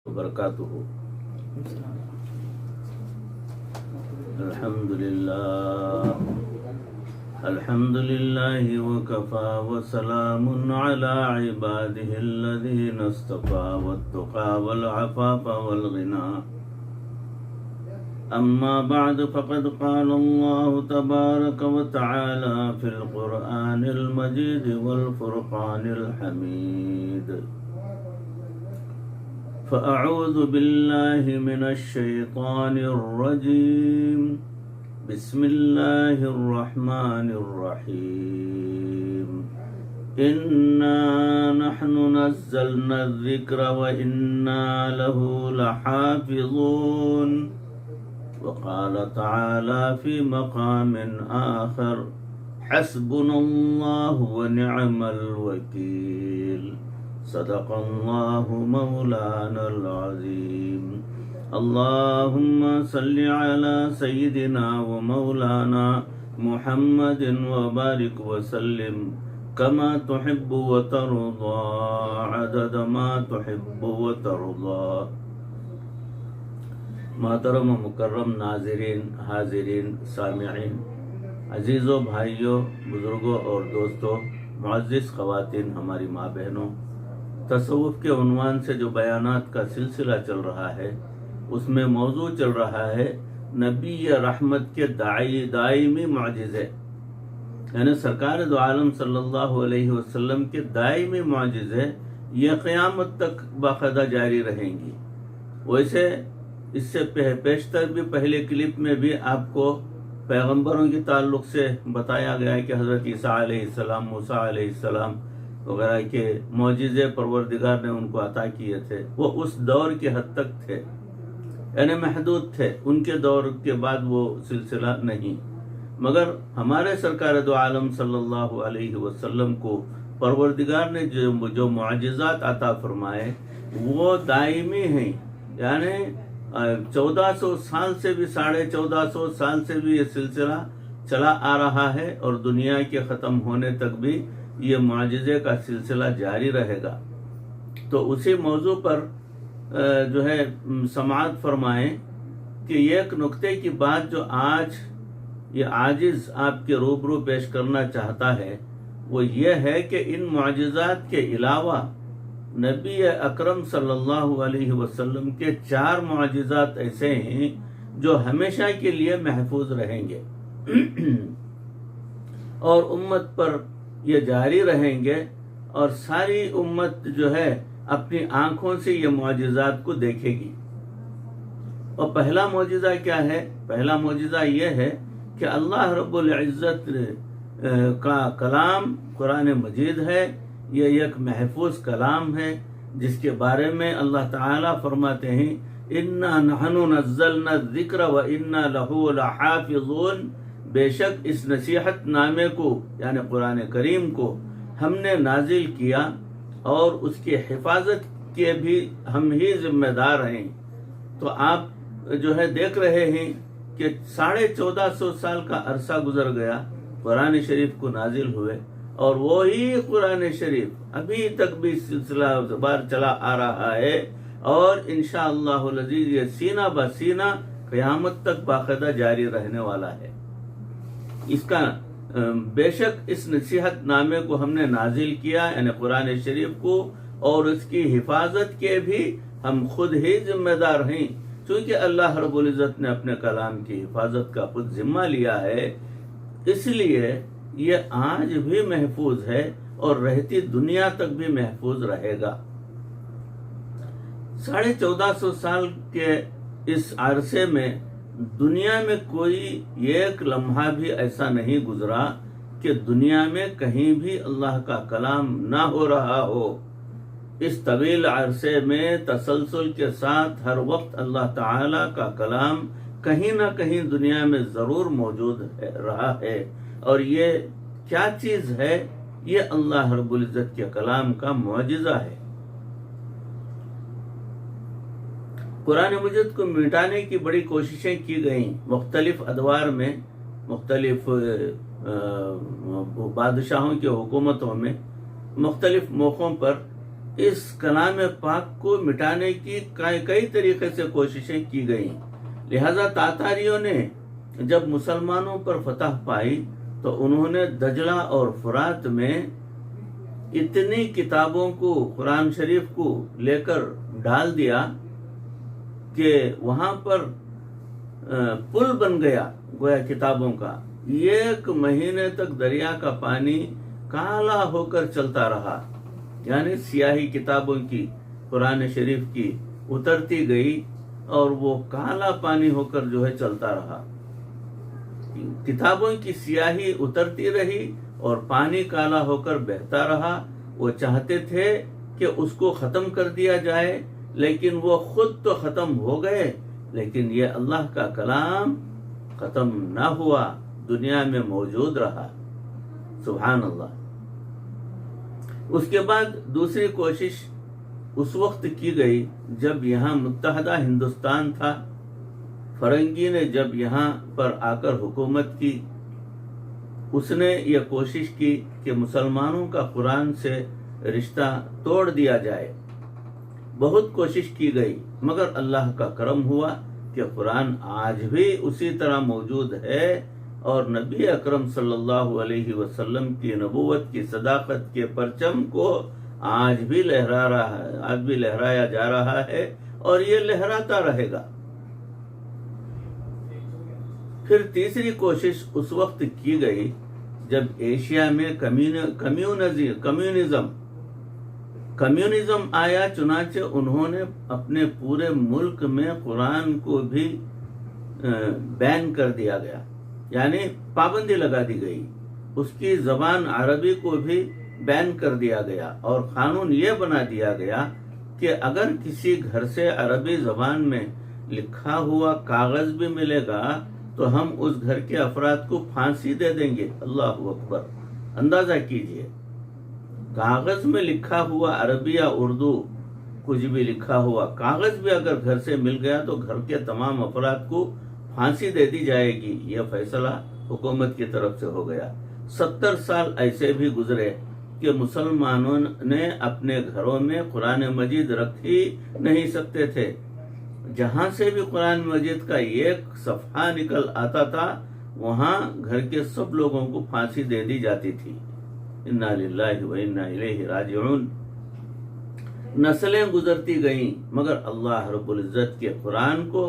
وبرکاتہ. الحمد للہ وکفى وسلام على عباده الذين اصطفى والتقى والعفاف والغنى. أما بعد فقد قال الله تبارك وتعالى في القرآن المجيد والفرقان الحميد. فأعوذ بالله من الشيطان الرجيم. بسم الله الرحمن الرحيم. إنا نحن نزلنا الذكر وإنا له لحافظون. وقال تعالى في مقام آخر: حسبنا الله ونعم الوكيل. صدق الله مولانا العظيم. اللهم صل على سيدنا ومولانا محمد وبارك وسلم كما تحب وترضى عدد ما تحب وترضى. محترم و مکرم ناظرین، حاضرین، سامعین، عزیزوں، بھائیوں، بزرگوں اور دوستوں، معزز خواتین، ہماری ماں بہنوں، تصوف کے عنوان سے جو بیانات کا سلسلہ چل رہا ہے اس میں موضوع چل رہا ہے نبی رحمت کے دائمی معجزے، یعنی سرکار دو عالم صلی اللہ علیہ وسلم کے دائمی معجزے یہ قیامت تک باقاعدہ جاری رہیں گی. ویسے اس سے پیشتر بھی پہلے کلپ میں بھی آپ کو پیغمبروں کے تعلق سے بتایا گیا ہے کہ حضرت عیسیٰ علیہ السلام، موسیٰ علیہ السلام وغیرہ کے معجزے پروردگار نے ان کو عطا کیے تھے. وہ اس دور کے حد تک تھے، یعنی محدود تھے، ان کے دور کے بعد وہ سلسلہ نہیں. مگر ہمارے سرکار دو عالم صلی اللہ علیہ وسلم کو پروردگار نے جو معجزات عطا فرمائے وہ دائمی ہیں، یعنی 1400 سال سے بھی 1450 سال سے بھی یہ سلسلہ چلا آ رہا ہے اور دنیا کے ختم ہونے تک بھی یہ معجزے کا سلسلہ جاری رہے گا. تو اسی موضوع پر جو ہے سماعت فرمائیں کہ ایک نکتے کی بات جو آج یہ عاجز آپ کے روبرو پیش کرنا چاہتا ہے وہ یہ ہے کہ ان معجزات کے علاوہ نبی اکرم صلی اللہ علیہ وسلم کے 4 معجزات ایسے ہیں جو ہمیشہ کے لیے محفوظ رہیں گے اور امت پر یہ جاری رہیں گے اور ساری امت جو ہے اپنی آنکھوں سے یہ معجزات کو دیکھے گی. اور پہلا معجزہ کیا ہے؟ پہلا معجزہ یہ ہے کہ اللہ رب العزت کا کلام قرآن مجید ہے. یہ ایک محفوظ کلام ہے جس کے بارے میں اللہ تعالیٰ فرماتے ہیں: اِنَّا نَحْنُ نَزَّلْنَا الذِّكْرَ وَإِنَّا لَهُ لَحَافِظُونَ. بے شک اس نصیحت نامے کو یعنی قرآن کریم کو ہم نے نازل کیا اور اس کی حفاظت کے بھی ہم ہی ذمہ دار ہیں. تو آپ جو ہے دیکھ رہے ہیں کہ 1450 سال کا عرصہ گزر گیا، قرآن شریف کو نازل ہوئے اور وہی قرآن شریف ابھی تک بھی سلسلہ بار چلا آ رہا ہے اور انشاءاللہ العزیز یہ سینہ بہ سینہ قیامت تک باقاعدہ جاری رہنے والا ہے. اس کا بے شک اس نصیحت نامے کو ہم نے نازل کیا یعنی قرآن شریف کو اور اس کی حفاظت کے بھی ہم خود ہی ذمہ دار ہیں، چونکہ اللہ رب العزت نے اپنے کلام کی حفاظت کا خود ذمہ لیا ہے. اس لیے یہ آج بھی محفوظ ہے اور رہتی دنیا تک بھی محفوظ رہے گا. 1450 سال کے اس عرصے میں دنیا میں کوئی ایک لمحہ بھی ایسا نہیں گزرا کہ دنیا میں کہیں بھی اللہ کا کلام نہ ہو رہا ہو. اس طویل عرصے میں تسلسل کے ساتھ ہر وقت اللہ تعالی کا کلام کہیں نہ کہیں دنیا میں ضرور موجود رہا ہے. اور یہ کیا چیز ہے؟ یہ اللہ رب العزت کے کلام کا معجزہ ہے. قرآن مجید کو مٹانے کی بڑی کوششیں کی گئیں مختلف ادوار میں، مختلف بادشاہوں کے حکومتوں میں، مختلف موقعوں پر اس کلام پاک کو مٹانے کی کئی طریقے سے کوششیں کی گئیں. لہذا تاتاریوں نے جب مسلمانوں پر فتح پائی تو انہوں نے دجلہ اور فرات میں اتنی کتابوں کو، قرآن شریف کو لے کر ڈال دیا کہ وہاں پر پل بن گیا گویا کتابوں کا. 1 مہینے تک دریا کا پانی کالا ہو کر چلتا رہا، یعنی سیاہی کتابوں کی، قرآن شریف کی اترتی گئی اور وہ کالا پانی ہو کر جو ہے چلتا رہا. کتابوں کی سیاہی اترتی رہی اور پانی کالا ہو کر بہتا رہا. وہ چاہتے تھے کہ اس کو ختم کر دیا جائے، لیکن وہ خود تو ختم ہو گئے، لیکن یہ اللہ کا کلام ختم نہ ہوا، دنیا میں موجود رہا. سبحان اللہ. اس کے بعد دوسری کوشش اس وقت کی گئی جب یہاں متحدہ ہندوستان تھا. فرنگی نے جب یہاں پر آ کر حکومت کی، اس نے یہ کوشش کی کہ مسلمانوں کا قرآن سے رشتہ توڑ دیا جائے. بہت کوشش کی گئی، مگر اللہ کا کرم ہوا کہ قرآن آج بھی اسی طرح موجود ہے اور نبی اکرم صلی اللہ علیہ وسلم کی نبوت کی صداقت کے پرچم کو آج بھی لہرایا جا رہا ہے اور یہ لہراتا رہے گا. پھر تیسری کوشش اس وقت کی گئی جب ایشیا میں کمیونزم آیا. چنانچہ انہوں نے اپنے پورے ملک میں قرآن کو بھی بین کر دیا گیا، یعنی پابندی لگا دی گئی. اس کی زبان عربی کو بھی بین کر دیا گیا اور قانون یہ بنا دیا گیا کہ اگر کسی گھر سے عربی زبان میں لکھا ہوا کاغذ بھی ملے گا تو ہم اس گھر کے افراد کو پھانسی دے دیں گے. اللہ اکبر. اندازہ کیجئے، کاغذ میں لکھا ہوا عربی یا اردو کچھ بھی لکھا ہوا کاغذ بھی اگر گھر سے مل گیا تو گھر کے تمام افراد کو پھانسی دے دی جائے گی. یہ فیصلہ حکومت کی طرف سے ہو گیا. 70 سال ایسے بھی گزرے کہ مسلمانوں نے اپنے گھروں میں قرآن مجید رکھ ہی نہیں سکتے تھے. جہاں سے بھی قرآن مجید کا ایک صفحہ نکل آتا تھا وہاں گھر کے سب لوگوں کو پھانسی دے دی جاتی تھی. انا للہ و انا الیہ راجعون. نسلیں گزرتی گئیں مگر اللہ رب العزت کے قرآن کو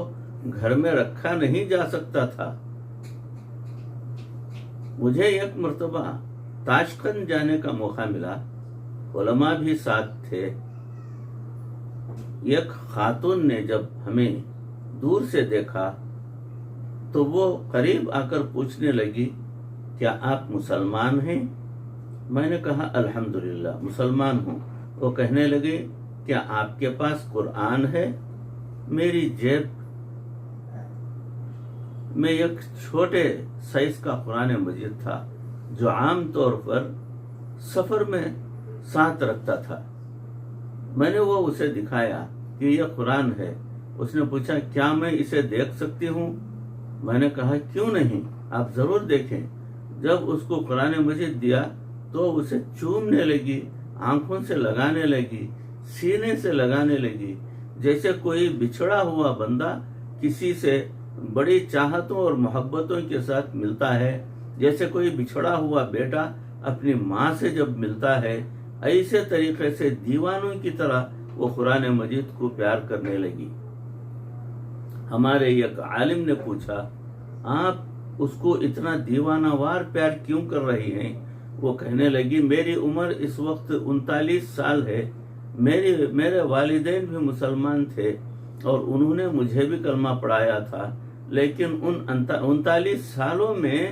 گھر میں رکھا نہیں جا سکتا تھا. مجھے ایک مرتبہ تاشقند جانے کا موقع ملا، علماء بھی ساتھ تھے. ایک خاتون نے جب ہمیں دور سے دیکھا تو وہ قریب آ کر پوچھنے لگی، کیا آپ مسلمان ہیں؟ میں نے کہا الحمدللہ مسلمان ہوں. وہ کہنے لگے، کیا آپ کے پاس قرآن ہے؟ میری جیب میں ایک چھوٹے سائز کا قرآن مجید تھا جو عام طور پر سفر میں ساتھ رکھتا تھا. میں نے وہ اسے دکھایا کہ یہ قرآن ہے. اس نے پوچھا، کیا میں اسے دیکھ سکتی ہوں؟ میں نے کہا کیوں نہیں، آپ ضرور دیکھیں. جب اس کو قرآن مجید دیا تو اسے چومنے لگی، آنکھوں سے لگانے لگی، سینے سے لگانے لگی، جیسے کوئی بچھڑا ہوا بندہ کسی سے بڑی چاہتوں اور محبتوں کے ساتھ ملتا ہے. جیسے کوئی بچھڑا ہوا بیٹا اپنی ماں سے جب ملتا ہے، ایسے طریقے سے دیوانوں کی طرح وہ قرآن مجید کو پیار کرنے لگی. ہمارے ایک عالم نے پوچھا، آپ اس کو اتنا دیوانہ وار پیار کیوں کر رہی ہیں؟ وہ کہنے لگی، میری عمر اس وقت 39 سال ہے. میرے والدین بھی مسلمان تھے اور انہوں نے مجھے بھی کلمہ پڑھایا تھا، لیکن ان 39 سالوں میں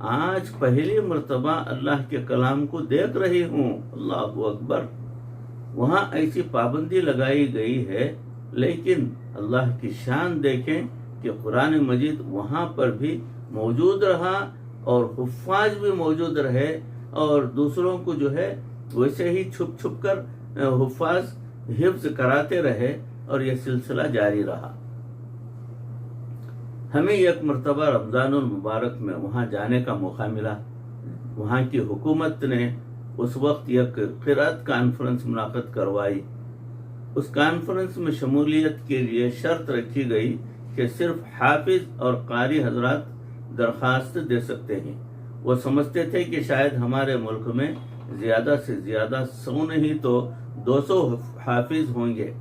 آج پہلی مرتبہ اللہ کے کلام کو دیکھ رہی ہوں. اللہ اکبر. وہاں ایسی پابندی لگائی گئی ہے، لیکن اللہ کی شان دیکھیں کہ قرآن مجید وہاں پر بھی موجود رہا اور حفاظ بھی موجود رہے اور دوسروں کو جو ہے ویسے ہی چھپ چھپ کر حفاظ حفظ کراتے رہے اور یہ سلسلہ جاری رہا. ہمیں ایک مرتبہ رمضان المبارک میں وہاں جانے کا موقع ملا. وہاں کی حکومت نے اس وقت ایک قرأت کانفرنس منعقد کروائی۔ اس کانفرنس میں شمولیت کے لیے شرط رکھی گئی کہ صرف حافظ اور قاری حضرات درخواست دے سکتے ہیں۔ وہ سمجھتے تھے کہ شاید ہمارے ملک میں زیادہ سے زیادہ 100 نہیں تو 200 حافظ ہوں گے،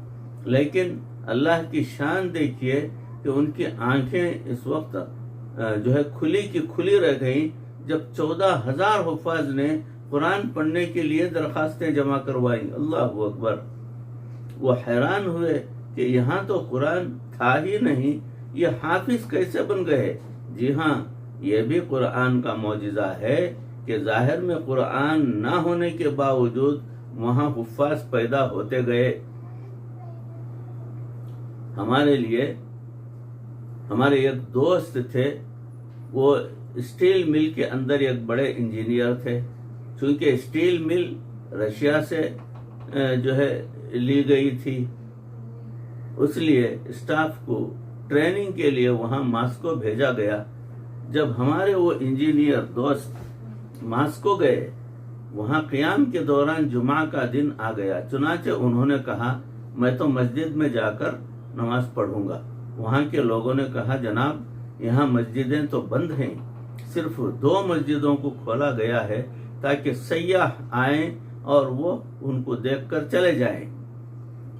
لیکن اللہ کی شان دیکھیے کہ ان کی آنکھیں اس وقت کھلی کی کھلی رہ گئیں جب 14,000 حفاظ نے قرآن پڑھنے کے لیے درخواستیں جمع کروائیں۔ اللہ اکبر! وہ حیران ہوئے کہ یہاں تو قرآن تھا ہی نہیں، یہ حافظ کیسے بن گئے؟ جی ہاں، یہ بھی قرآن کا معجزہ ہے کہ ظاہر میں قرآن نہ ہونے کے باوجود وہاں حفاظ پیدا ہوتے گئے۔ ہمارے ایک دوست تھے، وہ اسٹیل مل کے اندر ایک بڑے انجینئر تھے۔ چونکہ اسٹیل مل رشیا سے لی گئی تھی، اس لیے اسٹاف کو ٹریننگ کے لیے وہاں ماسکو بھیجا گیا۔ جب ہمارے وہ انجینئر دوست ماسکو گئے، وہاں قیام کے دوران جمعہ کا دن آ گیا، چنانچہ انہوں نے کہا میں تو مسجد میں جا کر نماز پڑھوں گا۔ وہاں کے لوگوں نے کہا جناب یہاں مسجدیں تو بند ہیں، صرف 2 مسجدوں کو کھولا گیا ہے تاکہ سیاح آئیں اور وہ ان کو دیکھ کر چلے جائیں۔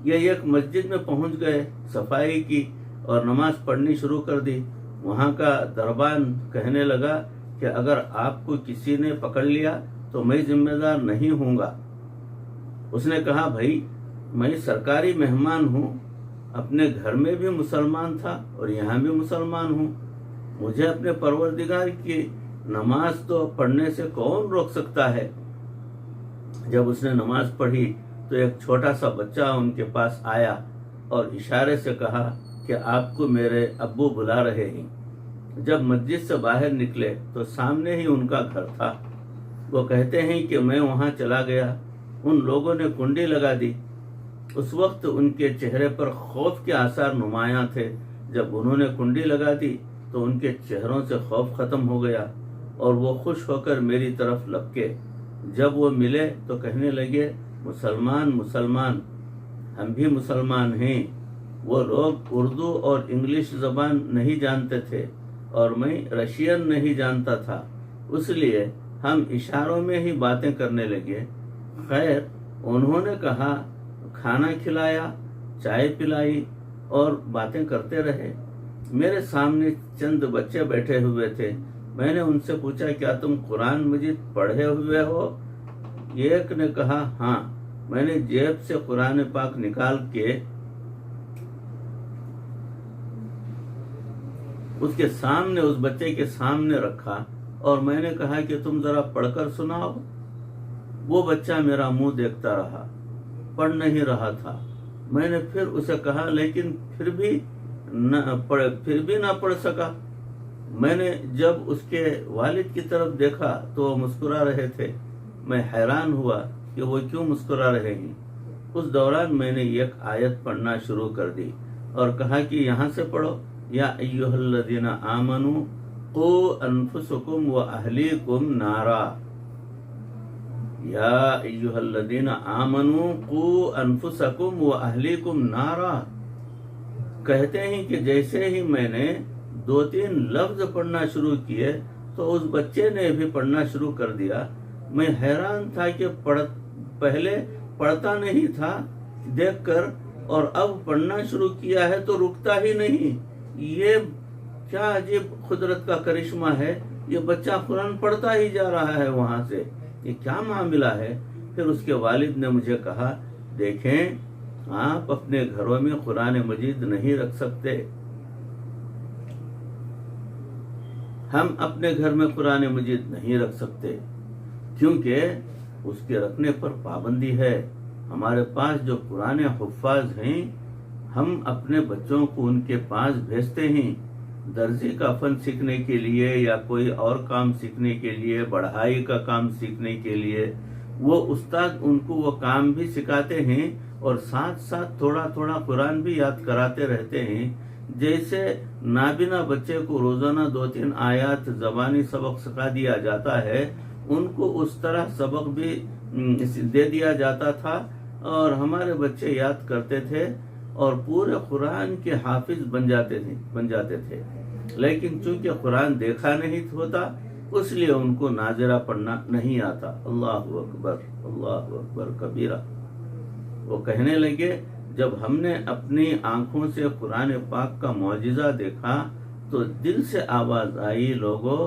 یہ ایک مسجد میں پہنچ گئے، صفائی کی اور نماز پڑھنی شروع کر دی۔ وہاں کا دربان کہنے لگا کہ اگر آپ کو کسی نے پکڑ لیا تو میں ذمہ دار نہیں ہوں گا۔ اس نے کہا بھائی میں سرکاری مہمان ہوں، اپنے گھر میں بھی مسلمان تھا اور یہاں بھی مسلمان ہوں، مجھے اپنے پروردگار کی نماز تو پڑھنے سے کون روک سکتا ہے؟ جب اس نے نماز پڑھی تو ایک چھوٹا سا بچہ ان کے پاس آیا اور اشارے سے کہا کہ آپ کو میرے ابو بلا رہے ہیں۔ جب مسجد سے باہر نکلے تو سامنے ہی ان کا گھر تھا۔ وہ کہتے ہیں کہ میں وہاں چلا گیا، ان لوگوں نے کنڈی لگا دی۔ اس وقت ان کے چہرے پر خوف کے آثار نمایاں تھے۔ جب انہوں نے کنڈی لگا دی تو ان کے چہروں سے خوف ختم ہو گیا اور وہ خوش ہو کر میری طرف لپکے۔ جب وہ ملے تو کہنے لگے مسلمان، ہم بھی مسلمان ہیں۔ وہ لوگ اردو اور انگلش زبان نہیں جانتے تھے اور میں رشین نہیں جانتا تھا، اس لیے ہم اشاروں میں ہی باتیں کرنے لگے۔ خیر انہوں نے کہا کھانا کھلایا، چائے پلائی اور باتیں کرتے رہے۔ میرے سامنے چند بچے بیٹھے ہوئے تھے۔ میں نے ان سے پوچھا کیا تم قرآن مجید پڑھے ہوئے ہو؟ ایک نے کہا ہاں۔ میں نے جیب سے قرآن پاک نکال کے اس بچے کے سامنے رکھا اور میں نے کہا کہ تم ذرا پڑھ کر سناؤ۔ وہ بچہ میرا منہ دیکھتا رہا، پڑھ نہیں رہا تھا۔ میں نے پھر اسے کہا لیکن پھر بھی نہ پڑھ سکا۔ میں نے جب اس کے والد کی طرف دیکھا تو وہ مسکرا رہے تھے۔ میں حیران ہوا کہ وہ کیوں مسکرا رہے ہیں۔ اس دوران میں نے ایک آیت پڑھنا شروع کر دی اور کہا کہ یہاں سے پڑھو، یا ایھا الذین آمنوا قوا انفسکم واہلیکم نارا، یا ایھا الذین آمنوا قوا انفسکم واہلیکم نارا۔ کہتے ہیں کہ جیسے ہی میں نے 2-3 لفظ پڑھنا شروع کیے تو اس بچے نے بھی پڑھنا شروع کر دیا۔ میں حیران تھا کہ پہلے پڑھتا نہیں تھا دیکھ کر اور اب پڑھنا شروع کیا ہے تو رکتا ہی نہیں۔ یہ کیا عجیب قدرت کا کرشمہ ہے، یہ بچہ قرآن پڑھتا ہی جا رہا ہے وہاں سے، یہ کیا معاملہ ہے؟ پھر اس کے والد نے مجھے کہا دیکھیں آپ اپنے گھروں میں قرآن مجید نہیں رکھ سکتے، ہم اپنے گھر میں قرآن مجید نہیں رکھ سکتے کیونکہ اس کے رکھنے پر پابندی ہے۔ ہمارے پاس جو پرانے حفاظ ہیں ہم اپنے بچوں کو ان کے پاس بھیجتے ہیں درزی کا فن سیکھنے کے لیے یا کوئی اور کام سیکھنے کے لیے، بڑھائی کا کام سیکھنے کے لیے۔ وہ استاد ان کو وہ کام بھی سکھاتے ہیں اور ساتھ ساتھ تھوڑا تھوڑا قرآن بھی یاد کراتے رہتے ہیں۔ جیسے نابینا بچے کو روزانہ 2-3 آیات زبانی سبق سکھا دیا جاتا ہے، ان کو اس طرح سبق بھی دے دیا جاتا تھا اور ہمارے بچے یاد کرتے تھے اور پورے قرآن کے حافظ بن جاتے تھے، لیکن چونکہ قرآن دیکھا نہیں ہوتا اس لیے ان کو ناظرہ پڑھنا نہیں آتا۔ اللہ اکبر کبیرہ۔ وہ کہنے لگے جب ہم نے اپنی آنکھوں سے قرآن پاک کا معجزہ دیکھا تو دل سے آواز آئی، لوگو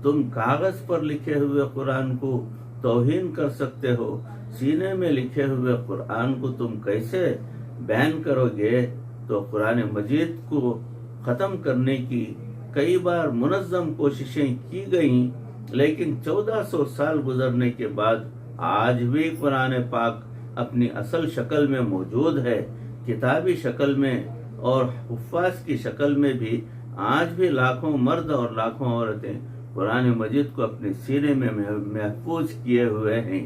تم کاغذ پر لکھے ہوئے قرآن کو توہین کر سکتے ہو، سینے میں لکھے ہوئے قرآن کو تم کیسے بیان کرو گے؟ تو قرآن مجید کو ختم کرنے کی کئی بار منظم کوششیں کی گئیں، لیکن 1400 سال گزرنے کے بعد آج بھی قرآن پاک اپنی اصل شکل میں موجود ہے، کتابی شکل میں اور حفاظ کی شکل میں بھی آج بھی لاکھوں مرد اور لاکھوں عورتیں قرآن مجید کو اپنے سینے میں محفوظ کیے ہوئے ہیں۔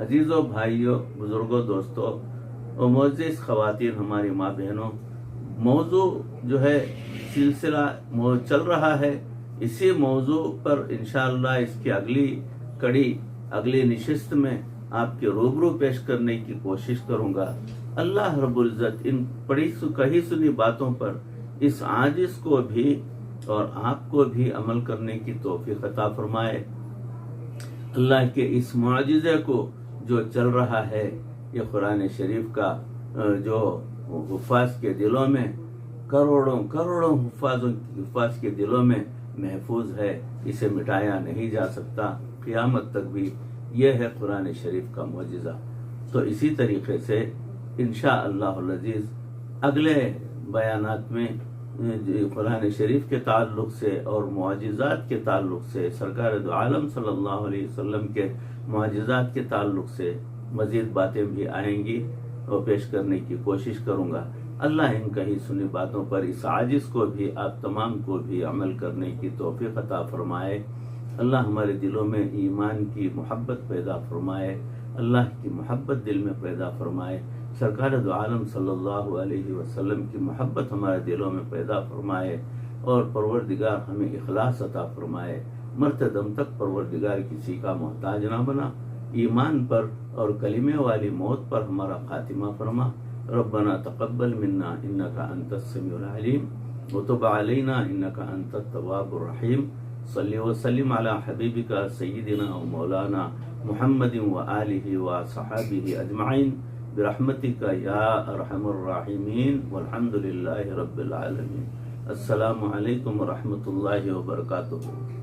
عزیزوں، بھائیوں، بزرگوں، دوستوں اور معزز خواتین، ہماری ماں بہنوں، موضوع جو ہے سلسلہ چل رہا ہے، اسی موضوع پر انشاءاللہ اس کی اگلی کڑی، اگلی نشست میں آپ کے روبرو پیش کرنے کی کوشش کروں گا۔ اللہ رب العزت ان کہی سنی باتوں پر اس عاجز کو بھی اور آپ کو بھی عمل کرنے کی توفیق عطا فرمائے۔ اللہ کے اس معجزے کو جو چل رہا ہے، یہ قرآن شریف کا جو حفاظ کے دلوں میں کروڑوں حفاظ کے دلوں میں محفوظ ہے، اسے مٹایا نہیں جا سکتا قیامت تک بھی۔ یہ ہے قرآن شریف کا معجزہ۔ تو اسی طریقے سے انشاءاللہ العزیز اگلے بیانات میں قرآن شریف کے تعلق سے اور معجزات کے تعلق سے، سرکار دو عالم صلی اللہ علیہ وسلم کے معجزات کے تعلق سے مزید باتیں بھی آئیں گی اور پیش کرنے کی کوشش کروں گا۔ اللہ ان کہی سنی باتوں پر اس عاجز کو بھی، آپ تمام کو بھی عمل کرنے کی توفیق عطا فرمائے۔ اللہ ہمارے دلوں میں ایمان کی محبت پیدا فرمائے، اللہ کی محبت دل میں پیدا فرمائے، سرکار دو عالم صلی اللہ علیہ وسلم کی محبت ہمارے دلوں میں پیدا فرمائے، اور پروردگار ہمیں اخلاص عطا فرمائے، مرتے دم تک پروردگار کسی کا محتاج نہ بنا، ایمان پر اور کلمے والی موت پر ہمارا خاتمہ فرما۔ ربنا تقبل منا انك انت السميع العليم وتب علينا انك انت التواب الرحيم صل وسلم على حبيبك سيدنا ومولانا محمد وآله وصحابه اجمعين برحمتك يا ارحم الراحمين والحمد لله رب العالمين۔ السلام علیکم ورحمۃ اللہ وبرکاتہ۔